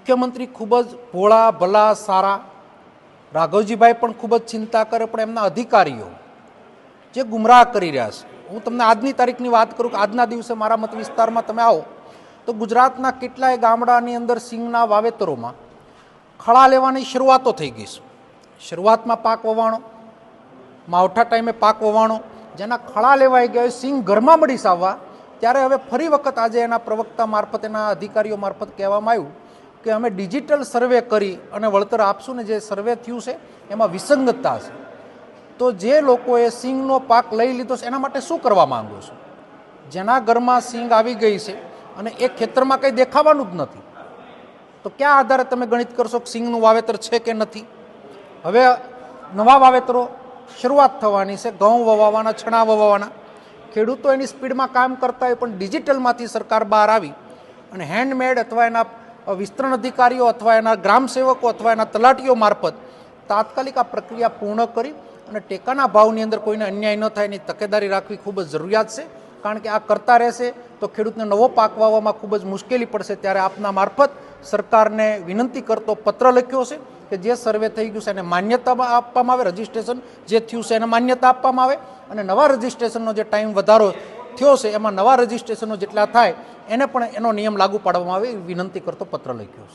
મુખ્યમંત્રી ખૂબ જ ભોળા ભલા સારા, રાઘવજીભાઈ પણ ખૂબ જ ચિંતા કરે, પણ એમના અધિકારીઓ જે ગુમરાહ કરી રહ્યા છે. હું તમને આજની તારીખની વાત કરું કે આજના દિવસે મારા મત વિસ્તારમાં તમે આવો તો ગુજરાતના કેટલાય ગામડાની અંદર સિંગના વાવેતરોમાં ખળા લેવાની શરૂઆતો થઈ ગઈ છે. શરૂઆતમાં પાક વવાણો, માવઠા ટાઈમે પાક વવાણો, જેના ખળા લેવાઈ ગયા સિંગ ઘરમાં મળી આવવા, ત્યારે હવે ફરી વખત આજે એના પ્રવક્તા મારફત, એના અધિકારીઓ મારફત કહેવામાં આવ્યું કે અમે ડિજિટલ સર્વે કરી અને વળતર આપશું ને જે સર્વે થયું છે એમાં વિસંગતતા છે. તો જે લોકોએ સિંગનો પાક લઈ લીધો છે એના માટે શું કરવા માંગો છો? જેના ઘરમાં સિંગ આવી ગઈ છે અને એ ખેતરમાં કંઈ દેખાવાનું જ નથી, તો ક્યાં આધારે તમે ગણિત કરશો કે સિંગનું વાવેતર છે કે નથી? હવે નવા વાવેતરો શરૂઆત થવાની છે, ઘઉં વવાવાના, ચણા વવાવાના. ખેડૂતો એની સ્પીડમાં કામ કરતા હોય, પણ ડિજિટલમાંથી સરકાર બહાર આવી અને હેન્ડમેડ અથવા એના વિસ્તરણ અધિકારીઓ અથવા એના ગ્રામ સેવકો અથવા એના તલાટીઓ મારફત તાત્કાલિક આ પ્રક્રિયા પૂર્ણ કરી અને ટેકાના ભાવની અંદર કોઈને અન્યાય ન થાય એની તકેદારી રાખવી ખૂબ જ જરૂરિયાત છે. કારણ કે આ કરતા રહેશે તો ખેડૂતને નવો પાક વાવવામાં ખૂબ જ મુશ્કેલી પડશે. ત્યારે આપના મારફત સરકારને વિનંતી કરતો પત્ર લખ્યો છે કે જે સર્વે થઈ ગયું છે એને માન્યતા આપવામાં આવે, રજિસ્ટ્રેશન જે થયું છે એને માન્યતા આપવામાં આવે અને નવા રજિસ્ટ્રેશનનો જે ટાઈમ વધારો થયો છે એમાં નવા રજિસ્ટ્રેશનો જેટલા થાય એને પણ એનો નિયમ લાગુ પાડવામાં આવે એવી વિનંતી કરતો પત્ર લખ્યો છે.